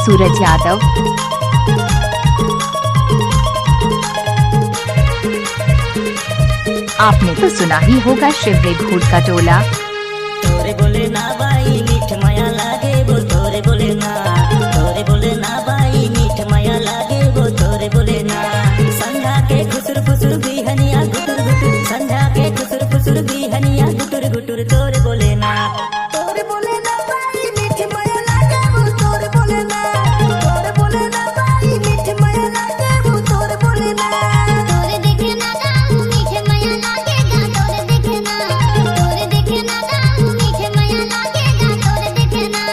सूरज यादव। आपने तो सुना ही होगा शिवरे घूट का टोला। तोरे बोले ना बाई मीठ माया लागे वो तोरे बोले ना, तोरे बोले ना बाई मीठ माया लागे वो तोरे बोले ना। संध्या के खुसुर फुसुर बिहनिया गुटुर गुटुर, संध्या के खुसुर फुसुर बिहनिया गुटुर गुटुर तोरे बोले ना। तोरे बोले ना बाई मीठ माया लागे वो तोरे बोले ना, तोरे बोले ना बाई मीठ माया लागे वो तोरे बोले ना। तोरे देखे ना गाऊं मीठे माया लागेगा, तोरे देखे ना, तोरे देखे ना गाऊं मीठे माया लागेगा, तोरे देखे ना।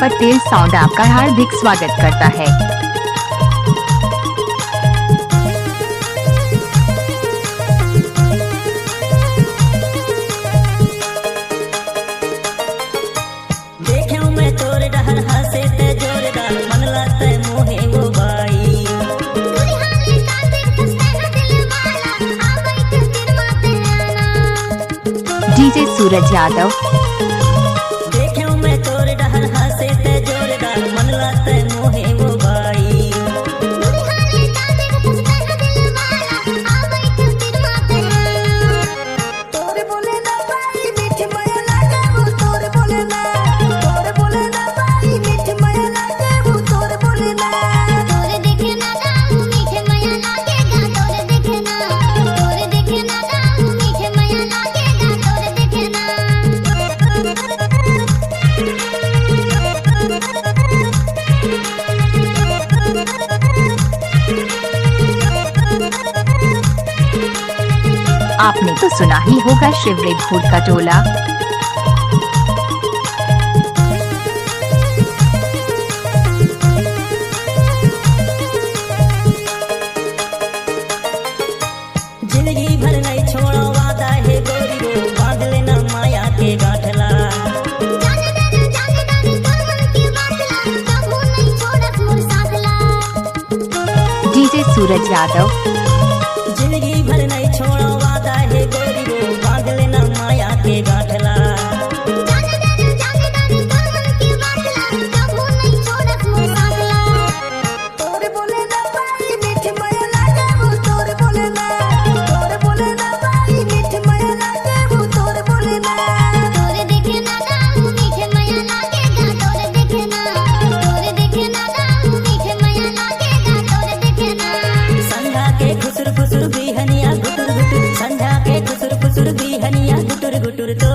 पटेल साउंड आपका हार्दिक स्वागत करता है। देखे मैं तोरे डहर हंसे ते जोरदार मन लाते मोहे वो बाई। दूरी हाले काते खस्ता ना दिल वाला, आ बैठ तेरे माते आना। डीजे सूरज यादव। देखे मैं तोरे डहर हंसे ते जोरदार मन लाते मोहे वो बाई। दूरी हाले काते खस्ता ना दिल वाला, आ बैठ तेरे माते आना। तोरे बोले ना बाई मीठ माया लागे वो तोरे बोले ना, तोरे बोले ना बाई मीठ माया लागे वो तोरे बोले ना। तोरे देखे ना गाऊं मीठे माया लागेगा, तोरे देखे ना, तोरे देखे ना गाऊं मीठे माया लागेगा, तोरे देखे ना। आपने तो सुना ही होगा शिवरे घूट का टोला। जिंदगी भर नहीं छोड़ो वादा है गोरी रो, बांध लेना माया के गांठला। जाने दाने तो मन की बातला, कबू नहीं छोड़त मोर साथला। डीजे सूरज यादव। जिंदगी भर नहीं छोड़ो वादा है गोरी रो, बांध लेना माया के गांठला। जाने दाने तो मन की बातला, कबू नहीं छोड़त मोर साथला। तोरे बोले ना बाई मीठ माया लागे वो तोरे बोले ना, तोरे बोले ना बाई मीठ माया लागे वो तोरे बोले ना। तोरे देखे ना गाऊं मीठे माया लागेगा, तोरे देखे ना, तोरे देखे ना गाऊं मीठे माया लागेगा, तोरे देखे ना। संध्या के खुसुर फुसुर बिहनिया गुटुर गुटुर, संध्या के खुसुर फुसुर बिहनिया गुटुर गुटुर तो